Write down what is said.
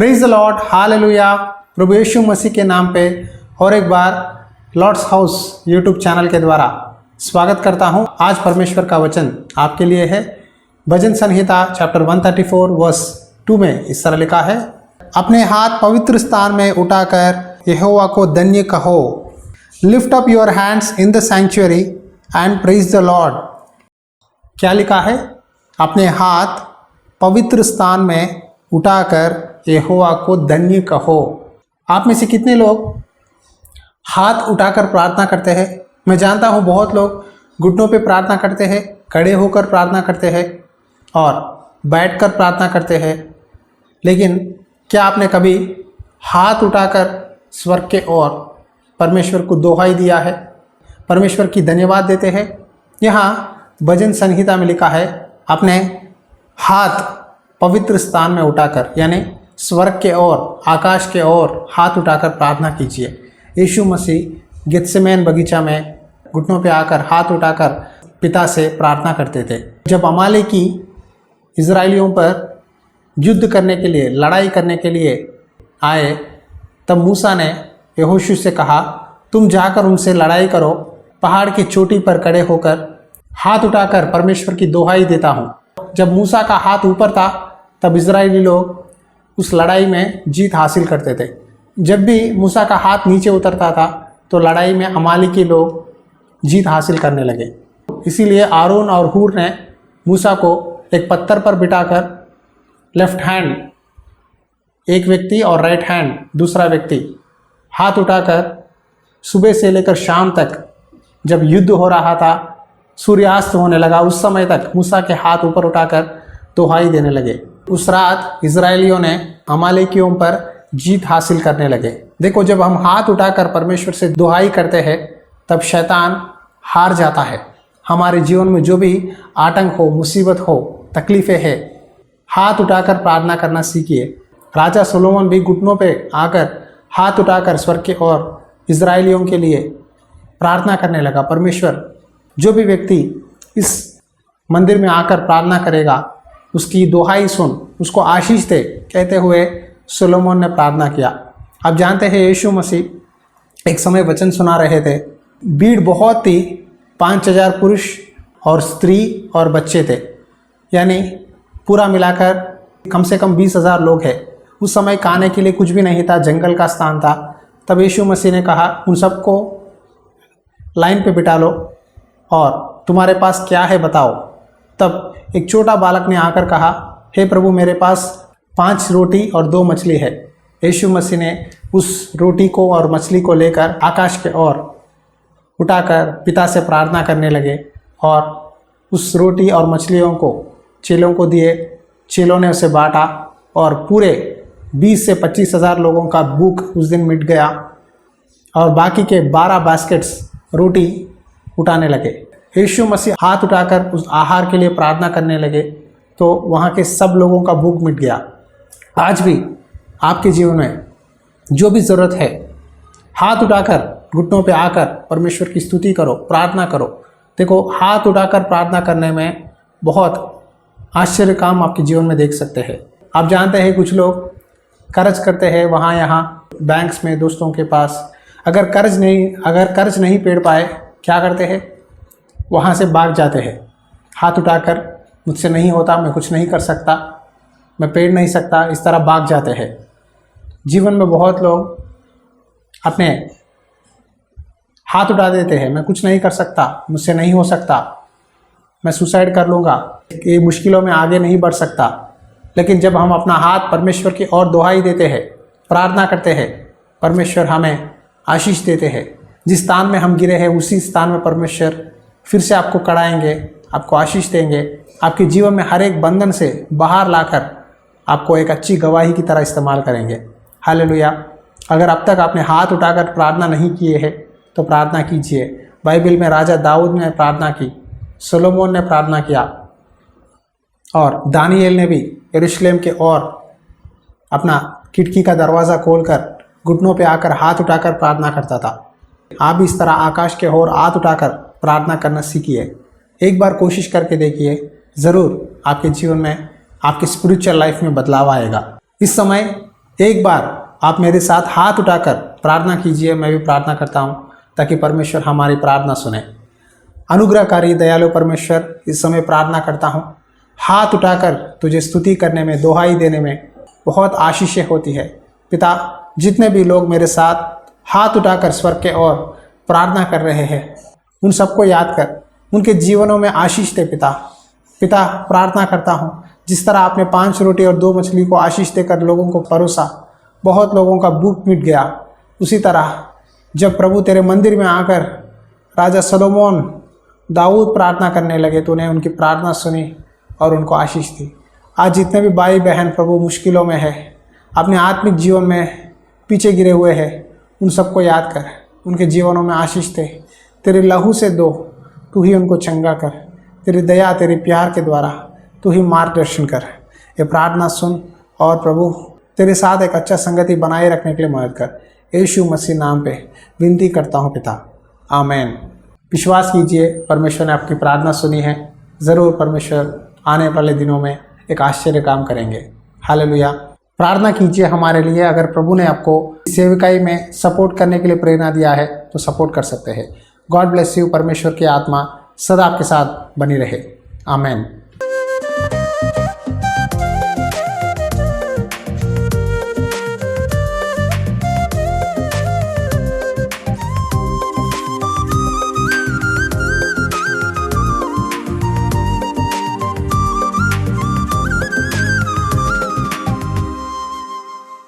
Praise the lord, hallelujah. प्रभु यीशु मसीह के नाम पे और एक बार लॉर्ड्स हाउस यूट्यूब चैनल के द्वारा स्वागत करता हूं। आज परमेश्वर का वचन आपके लिए है। भजन संहिता चैप्टर 134 वर्स 2 में इस तरह लिखा है, अपने हाथ पवित्र स्थान में उठाकर यहोवा को धन्य कहो। Lift up your hands in the sanctuary and praise the Lord. क्या लिखा है? अपने हाथ पवित्र स्थान में उठाकर यहोवा को धन्य कहो। आप में से कितने लोग हाथ उठाकर प्रार्थना करते हैं? मैं जानता हूँ बहुत लोग घुटनों पे प्रार्थना करते हैं, खड़े होकर प्रार्थना करते हैं और बैठकर प्रार्थना करते हैं। लेकिन क्या आपने कभी हाथ उठाकर स्वर्ग के ओर परमेश्वर को दोहाई दिया है, परमेश्वर की धन्यवाद देते हैं? यहाँ भजन संहिता में लिखा है, अपने हाथ पवित्र स्थान में उठाकर, यानी स्वर्ग के ओर, आकाश के ओर हाथ उठाकर प्रार्थना कीजिए। यीशु मसीह गेत्सेमैन बगीचा में घुटनों पे आकर हाथ उठाकर पिता से प्रार्थना करते थे। जब अमालेकी इजराइलियों पर युद्ध करने के लिए, लड़ाई करने के लिए आए, तब मूसा ने यहोशू से कहा, तुम जाकर उनसे लड़ाई करो। पहाड़ की चोटी पर खड़े होकर हाथ उठाकर परमेश्वर की दोहाई देता हूँ। जब मूसा का हाथ ऊपर था तब इजरायली लोग उस लड़ाई में जीत हासिल करते थे। जब भी मूसा का हाथ नीचे उतरता था तो लड़ाई में अमालेकी लोग जीत हासिल करने लगे। इसीलिए आरोन और हूर ने मूसा को एक पत्थर पर बिठाकर लेफ्ट हैंड एक व्यक्ति और राइट हैंड दूसरा व्यक्ति हाथ उठाकर सुबह से लेकर शाम तक, जब युद्ध हो रहा था, सूर्यास्त होने लगा, उस समय तक मूसा के हाथ ऊपर उठाकर दोहाई देने लगे। उस रात इजरायलियों ने अमालेकियों पर जीत हासिल करने लगे। देखो, जब हम हाथ उठाकर परमेश्वर से दुहाई करते हैं तब शैतान हार जाता है। हमारे जीवन में जो भी आतंक हो, मुसीबत हो, तकलीफ़ें हैं, हाथ उठाकर प्रार्थना करना सीखिए। राजा सोलोमन भी घुटनों पे आकर हाथ उठाकर स्वर्ग के ओर इजरायलियों के लिए प्रार्थना करने लगा। परमेश्वर, जो भी व्यक्ति इस मंदिर में आकर प्रार्थना करेगा उसकी दुहाई सुन, उसको आशीष दे, कहते हुए सोलोमन ने प्रार्थना किया। आप जानते हैं यीशु मसीह एक समय वचन सुना रहे थे, भीड़ बहुत थी, 5000 पुरुष और स्त्री और बच्चे थे, यानी पूरा मिलाकर कम से कम 20,000 लोग हैं। उस समय खाने के लिए कुछ भी नहीं था, जंगल का स्थान था। तब यीशु मसीह ने कहा, उन सबको लाइन पे बिठा लो और तुम्हारे पास क्या है बताओ। तब एक छोटा बालक ने आकर कहा, हे प्रभु, मेरे पास 5 रोटी और 2 मछली है। यीशु मसीह ने उस रोटी को और मछली को लेकर आकाश के ओर उठाकर पिता से प्रार्थना करने लगे और उस रोटी और मछलियों को चेलों को दिए। चेलों ने उसे बांटा और पूरे 20 से 25,000 लोगों का भूख उस दिन मिट गया और बाकी के 12 बास्केट्स रोटी उठाने लगे। यीशु मसीह हाथ उठाकर उस आहार के लिए प्रार्थना करने लगे तो वहाँ के सब लोगों का भूख मिट गया। आज भी आपके जीवन में जो भी ज़रूरत है, हाथ उठाकर घुटनों पे आकर परमेश्वर की स्तुति करो, प्रार्थना करो। देखो, हाथ उठाकर प्रार्थना करने में बहुत आश्चर्य काम आपके जीवन में देख सकते हैं। आप जानते हैं कुछ लोग कर्ज करते हैं वहाँ यहाँ बैंक्स में, दोस्तों के पास। अगर कर्ज नहीं पेड़ पाए, क्या करते हैं? वहाँ से भाग जाते हैं, हाथ उठाकर, मुझसे नहीं होता, मैं कुछ नहीं कर सकता, मैं पेड़ नहीं सकता, इस तरह भाग जाते हैं। जीवन में बहुत लोग अपने हाथ उठा देते हैं, मैं कुछ नहीं कर सकता, मुझसे नहीं हो सकता, मैं सुसाइड कर लूँगा, ये मुश्किलों में आगे नहीं बढ़ सकता। लेकिन जब हम अपना हाथ परमेश्वर की ओर दुहाई देते हैं, प्रार्थना करते हैं, परमेश्वर हमें आशीष देते हैं। जिस स्थान में हम गिरे हैं उसी स्थान में परमेश्वर फिर से आपको कढ़ाएंगे, आपको आशीष देंगे, आपके जीवन में हर एक बंधन से बाहर लाकर आपको एक अच्छी गवाही की तरह इस्तेमाल करेंगे। हालेलुया। अगर अब तक आपने हाथ उठाकर प्रार्थना नहीं किए है तो प्रार्थना कीजिए। बाइबल में राजा दाऊद ने प्रार्थना की, सोलोमन ने प्रार्थना किया और दानिएल ने भी यरूशलेम के ओर अपना खिड़की का दरवाज़ा खोलकर घुटनों पे आकर हाथ उठाकर प्रार्थना करता था। आप भी इस तरह आकाश के ओर हाथ उठाकर प्रार्थना करना सीखिए। एक बार कोशिश करके देखिए, ज़रूर आपके जीवन में, आपके स्पिरिचुअल लाइफ में बदलाव आएगा। इस समय एक बार आप मेरे साथ हाथ उठाकर प्रार्थना कीजिए, मैं भी प्रार्थना करता हूँ ताकि परमेश्वर हमारी प्रार्थना सुने। अनुग्रहकारी दयालु परमेश्वर, इस समय प्रार्थना करता हूँ, हाथ उठाकर तुझे स्तुति करने में, दोहाई देने में बहुत आशीषें होती है। पिता, जितने भी लोग मेरे साथ हाथ उठाकर स्वर्ग के ओर प्रार्थना कर रहे हैं, उन सबको याद कर, उनके जीवनों में आशीष दे। पिता, प्रार्थना करता हूँ, जिस तरह आपने 5 रोटी और 2 मछली को आशीष देकर लोगों को परोसा, बहुत लोगों का भूख मिट गया। उसी तरह जब प्रभु तेरे मंदिर में आकर राजा सोलोमन, दाऊद प्रार्थना करने लगे, तूने उनकी प्रार्थना सुनी और उनको आशीष दी। आज जितने भी भाई बहन प्रभु मुश्किलों में है, अपने आत्मिक जीवन में पीछे गिरे हुए हैं, उन सबको याद कर, उनके जीवनों में आशीष दे। तेरे लहू से दो, तू ही उनको चंगा कर। तेरी दया, तेरे प्यार के द्वारा तू ही मार्गदर्शन कर। ये प्रार्थना सुन और प्रभु तेरे साथ एक अच्छा संगति बनाए रखने के लिए मदद कर। यीशु मसीह नाम पे विनती करता हूँ पिता, आमीन। विश्वास कीजिए, परमेश्वर ने आपकी प्रार्थना सुनी है। ज़रूर परमेश्वर आने वाले दिनों में एक आश्चर्य काम करेंगे। हालेलुया। प्रार्थना कीजिए हमारे लिए। अगर प्रभु ने आपको सेविकाई में सपोर्ट करने के लिए प्रेरणा दिया है तो सपोर्ट कर सकते हैं। God bless you. परमेश्वर की आत्मा सदा आपके साथ बनी रहे। आमीन।